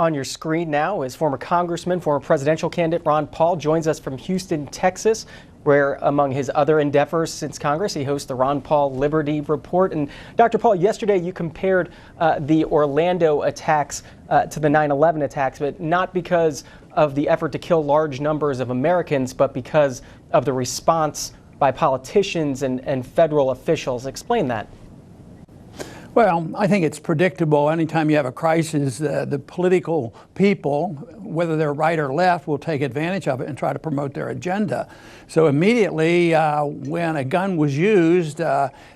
on your screen now is former Congressman, former presidential candidate Ron Paul joins us from Houston, Texas, where among his other endeavors since Congress, he hosts the Ron Paul Liberty Report. And Dr. Paul, yesterday you compared the Orlando attacks to the 9/11 attacks, but not because of the effort to kill large numbers of Americans, but because of the response by politicians and federal officials. Explain that. Well, I think it's predictable. Anytime you have a crisis, the political people, whether they're right or left, will take advantage of it and try to promote their agenda. So immediately when a gun was used,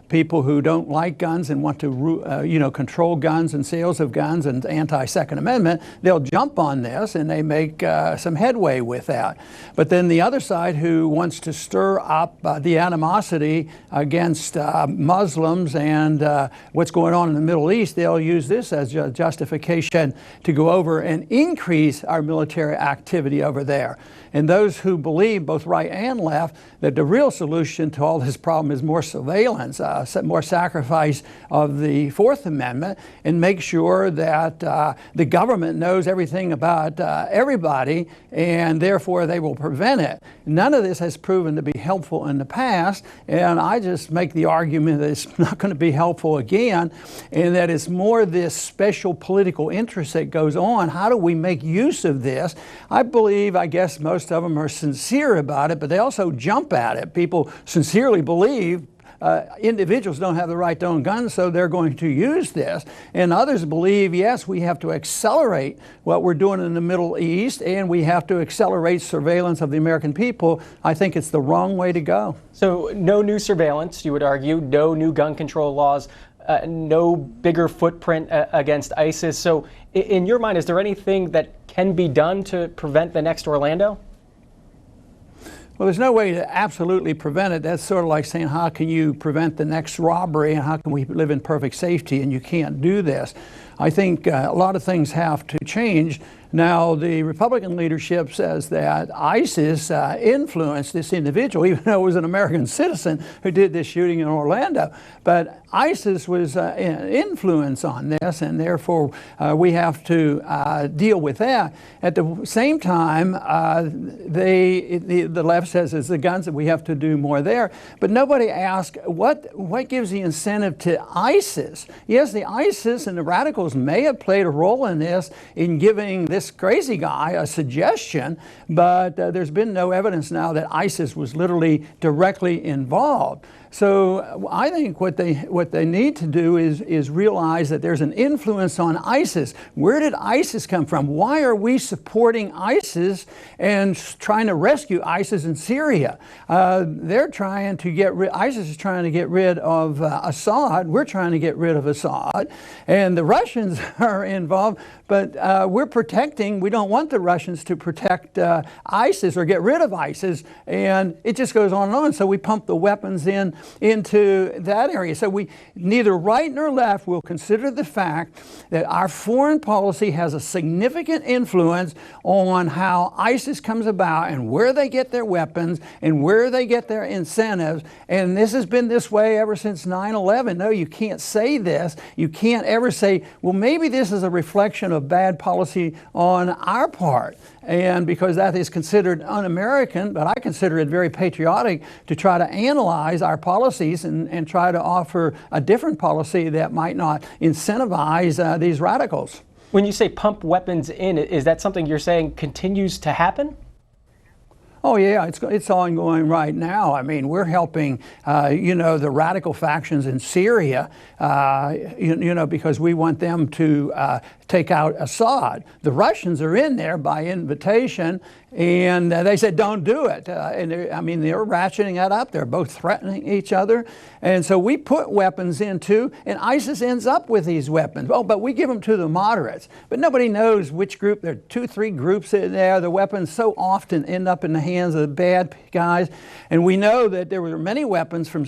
people who don't like guns and want to control guns and sales of guns and anti-Second Amendment, they'll jump on this and they make some headway with that. But then the other side, who wants to stir up the animosity against Muslims and what's going on in the Middle East, they'll use this as a justification to go over and increase our military activity over there. And those who believe, both right and left, that the real solution to all this problem is more surveillance, more sacrifice of the Fourth Amendment, and make sure that the government knows everything about everybody, and therefore they will prevent it. None of this has proven to be helpful in the past, and I just make the argument that it's not going to be helpful again, and that it's more this special political interest that goes on. How do we make use of this? I guess most of them are sincere about it, but they also jump at it. People sincerely believe individuals don't have the right to own guns, so they're going to use this. And others believe, yes, we have to accelerate what we're doing in the Middle East, and we have to accelerate surveillance of the American people. I think it's the wrong way to go. So no new surveillance, you would argue, no new gun control laws, no bigger footprint against ISIS. So in your mind, is there anything that can be done to prevent the next Orlando? Well, there's no way to absolutely prevent it. That's sort of like saying, how can you prevent the next robbery and how can we live in perfect safety? And you can't do this. I think a lot of things have to change. Now, the Republican leadership says that ISIS influenced this individual, even though it was an American citizen who did this shooting in Orlando. But ISIS was an influence on this, and therefore we have to deal with that. At the same time, the left says it's the guns that we have to do more there. But nobody asks what gives the incentive to ISIS. Yes, the ISIS and the radicals may have played a role in this, in giving this crazy guy a suggestion, but there's been no evidence now that ISIS was literally directly involved. So I think what they need to do is realize that there's an influence on ISIS. Where did ISIS come from? Why are we supporting ISIS and trying to rescue ISIS in Syria? They're trying to get rid. ISIS is trying to get rid of Assad. We're trying to get rid of Assad, and the Russians are involved. But we're protecting. We don't want the Russians to protect ISIS or get rid of ISIS, and it just goes on and on. So we pump the weapons into that area. So we, neither right nor left, will consider the fact that our foreign policy has a significant influence on how ISIS comes about and where they get their weapons and where they get their incentives. And this has been this way ever since 9/11. No, you can't say this. You can't ever say, well, maybe this is a reflection of bad policy on our part. And because that is considered un-American, but I consider it very patriotic to try to analyze our policies and try to offer a different policy that might not incentivize these radicals. When you say pump weapons in, is that something you're saying continues to happen? Oh yeah, it's ongoing right now. I mean, we're helping, the radical factions in Syria, because we want them to take out Assad. The Russians are in there by invitation, and they said, don't do it. They're ratcheting that up. They're both threatening each other. And so we put weapons into, and ISIS ends up with these weapons. Oh, but we give them to the moderates. But nobody knows which group. There are 2-3 groups in there. The weapons so often end up in the hands hands of the bad guys. And we know that there were many weapons from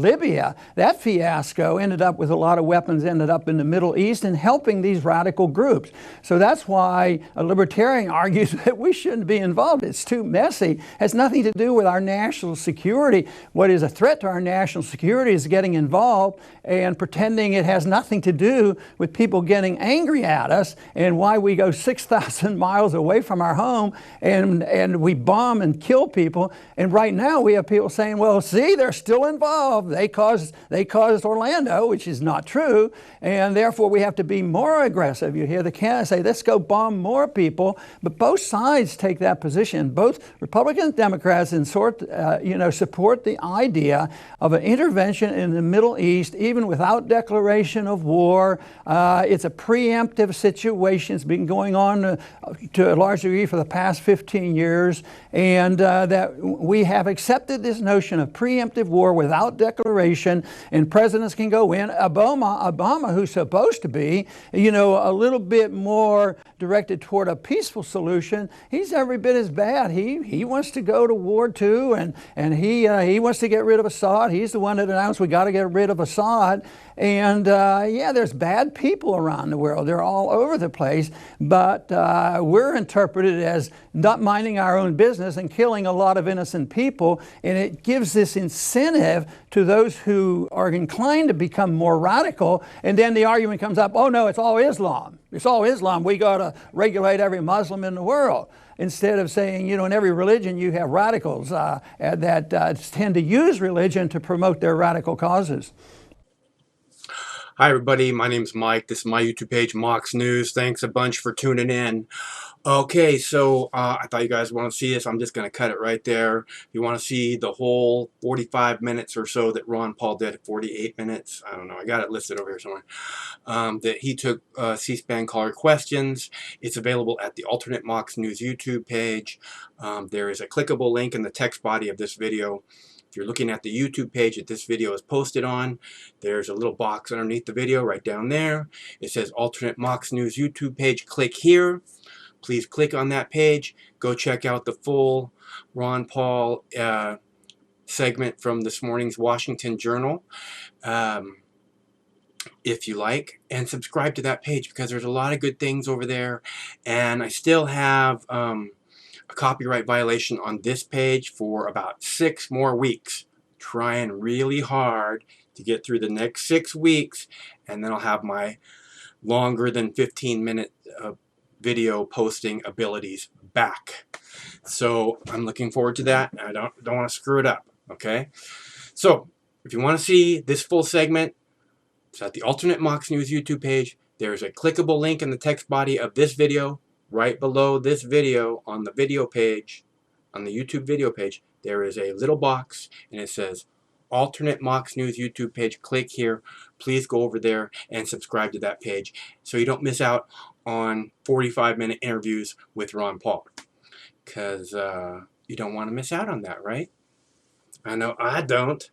Libya. That fiasco ended up with a lot of weapons ended up in the Middle East and helping these radical groups. So that's why a libertarian argues that we shouldn't be involved. It's too messy. It has nothing to do with our national security. What is a threat to our national security is getting involved and pretending it has nothing to do with people getting angry at us and why we go 6,000 miles away from our home and we bomb and kill people. And right now we have people saying, well, see, they're still involved. They caused Orlando, which is not true, and therefore we have to be more aggressive. You hear the candidates say, let's go bomb more people. But both sides take that position. Both Republicans and Democrats support the idea of an intervention in the Middle East, even without declaration of war. It's a preemptive situation. It's been going on to a large degree for the past 15 years. And that we have accepted this notion of preemptive war without declaration, and presidents can go in. Obama, who's supposed to be, a little bit more directed toward a peaceful solution, he's every bit as bad. He wants to go to war too, and he wants to get rid of Assad. He's the one that announced we got to get rid of Assad. And there's bad people around the world. They're all over the place, but we're interpreted as not minding our own business and killing a lot of innocent people. And it gives this incentive to those who are inclined to become more radical. And then the argument comes up, oh no, it's all Islam. It's all Islam. We got to regulate every Muslim in the world. Instead of saying, in every religion you have radicals that tend to use religion to promote their radical causes. Hi everybody, my name's Mike. This is my YouTube page, Mox News. Thanks a bunch for tuning in. Okay, so I thought you guys want to see this. I'm just going to cut it right there. If you want to see the whole 45 minutes or so that Ron Paul did, 48 minutes, I don't know, I got it listed over here somewhere, that he took C-SPAN caller questions. It's available at the Alternate Mox News YouTube page. There is a clickable link in the text body of this video. If you're looking at the YouTube page that this video is posted on, there's a little box underneath the video right down there. It says Alternate Mox News YouTube page. Click here. Please click on that page. Go check out the full Ron Paul segment from this morning's Washington Journal, if you like, and subscribe to that page because there's a lot of good things over there. And I still have a copyright violation on this page for about 6 more weeks. Trying really hard to get through the next 6 weeks, and then I'll have my longer than 15-minute video posting abilities back. So I'm looking forward to that. I don't want to screw it up. Okay. So if you want to see this full segment, it's at the Alternate Mox News YouTube page. There's a clickable link in the text body of this video. Right below this video on the video page, on the YouTube video page, there is a little box and it says Alternate Mox News YouTube page. Click here. Please go over there and subscribe to that page so you don't miss out on 45-minute interviews with Ron Paul. Because you don't want to miss out on that, right? I know I don't.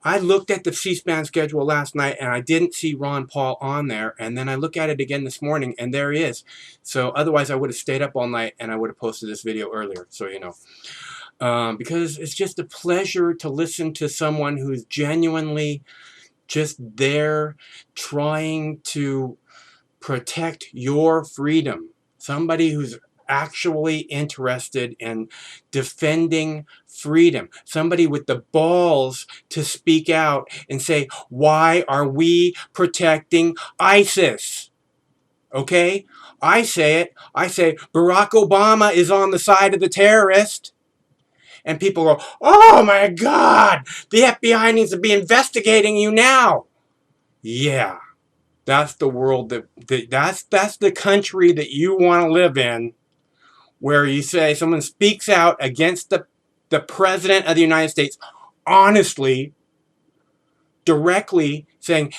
I looked at the C-SPAN schedule last night and I didn't see Ron Paul on there, and then I look at it again this morning and there he is. So otherwise I would have stayed up all night and I would have posted this video earlier, so you know. Because it's just a pleasure to listen to someone who's genuinely just there trying to protect your freedom. Somebody who's actually interested in defending freedom. Somebody with the balls to speak out and say, why are we protecting ISIS? Okay? I say it. I say Barack Obama is on the side of the terrorist. And people go, oh my God, the FBI needs to be investigating you now. Yeah. That's the world that's the country that you want to live in, where you say someone speaks out against the President of the United States, honestly, directly saying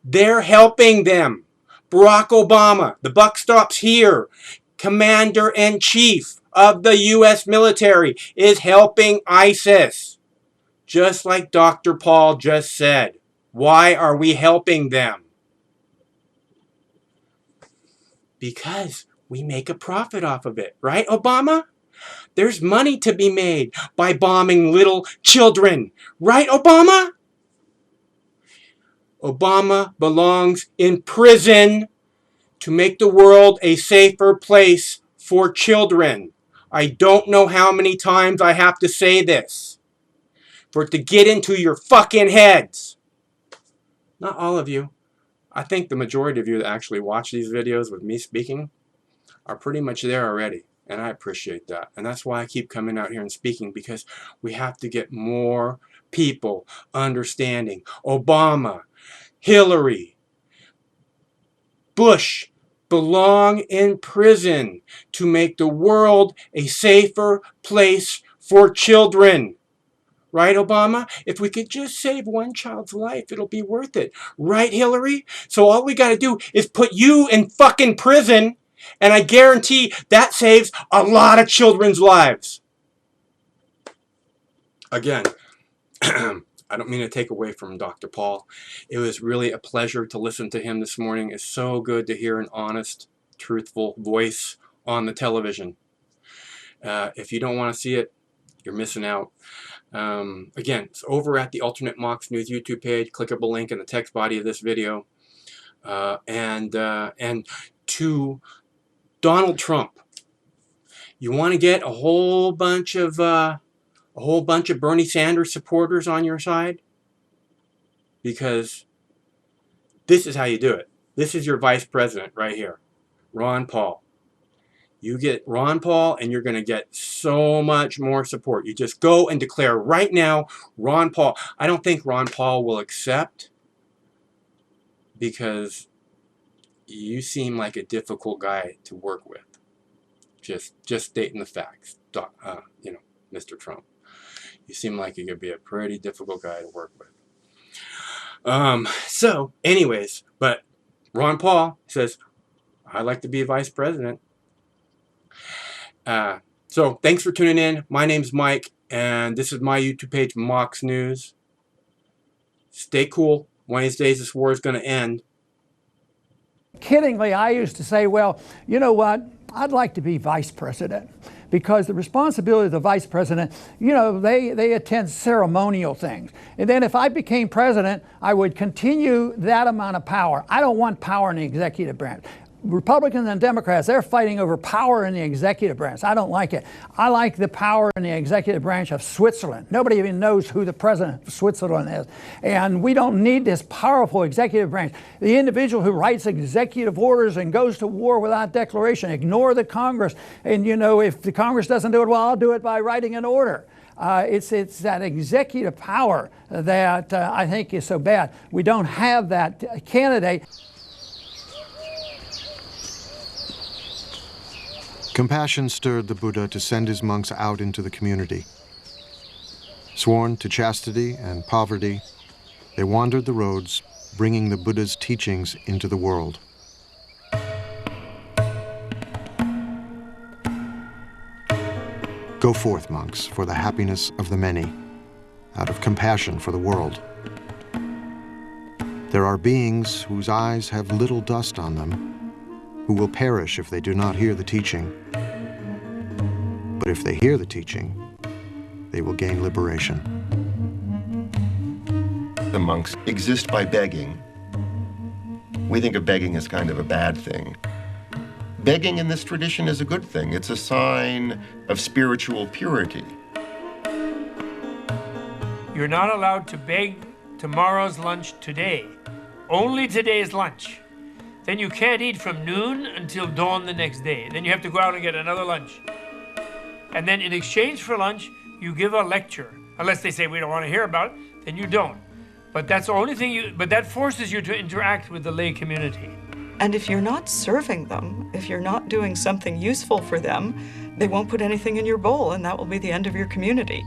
they're helping them. Barack Obama, the buck stops here. Commander-in-Chief of the U.S. military is helping ISIS. Just like Dr. Paul just said. Why are we helping them? Because we make a profit off of it. Right, Obama? There's money to be made by bombing little children. Right, Obama? Obama belongs in prison to make the world a safer place for children. I don't know how many times I have to say this for it to get into your fucking heads. Not all of you. I think the majority of you that actually watch these videos with me speaking are pretty much there already. And I appreciate that. And that's why I keep coming out here and speaking, because we have to get more people understanding. Obama, Hillary, Bush belong in prison to make the world a safer place for children. Right, Obama? If we could just save one child's life, it'll be worth it. Right, Hillary? So all we got to do is put you in fucking prison, and I guarantee that saves a lot of children's lives. Again, I don't mean to take away from Dr. Paul. It was really a pleasure to listen to him this morning. It's so good to hear an honest, truthful voice on the television. If you don't want to see it, you're missing out. Again, it's over at the Alternate Mox News YouTube page. Clickable link in the text body of this video. And to Donald Trump, you want to get a whole bunch of Bernie Sanders supporters on your side, because this is how you do it. This is your vice president right here, Ron Paul. You get Ron Paul and you're going to get so much more support. You just go and declare right now, Ron Paul. I don't think Ron Paul will accept, because you seem like a difficult guy to work with. Just stating the facts, Mr. Trump. You seem like you could be a pretty difficult guy to work with. So, anyways, but Ron Paul says, I'd like to be vice president. So, thanks for tuning in. My name's Mike, and this is my YouTube page, Mox News. Stay cool. One of these days, this war is going to end. Kiddingly, I used to say, well, you know what? I'd like to be vice president, because the responsibility of the vice president, they attend ceremonial things. And then if I became president, I would continue that amount of power. I don't want power in the executive branch. Republicans and Democrats, they're fighting over power in the executive branch. I don't like it. I like the power in the executive branch of Switzerland. Nobody even knows who the president of Switzerland is. And we don't need this powerful executive branch. The individual who writes executive orders and goes to war without declaration, ignore the Congress. And if the Congress doesn't do it, well, I'll do it by writing an order. It's that executive power that I think is so bad. We don't have that candidate. Compassion stirred the Buddha to send his monks out into the community. Sworn to chastity and poverty, they wandered the roads, bringing the Buddha's teachings into the world. Go forth, monks, for the happiness of the many, out of compassion for the world. There are beings whose eyes have little dust on them, who will perish if they do not hear the teaching. But if they hear the teaching, they will gain liberation. The monks exist by begging. We think of begging as kind of a bad thing. Begging in this tradition is a good thing. It's a sign of spiritual purity. You're not allowed to beg tomorrow's lunch today. Only today's lunch. Then you can't eat from noon until dawn the next day. Then you have to go out and get another lunch. And then in exchange for lunch, you give a lecture. Unless they say we don't want to hear about it, then you don't. But that's the only thing but that forces you to interact with the lay community. And if you're not serving them, if you're not doing something useful for them, they won't put anything in your bowl, and that will be the end of your community.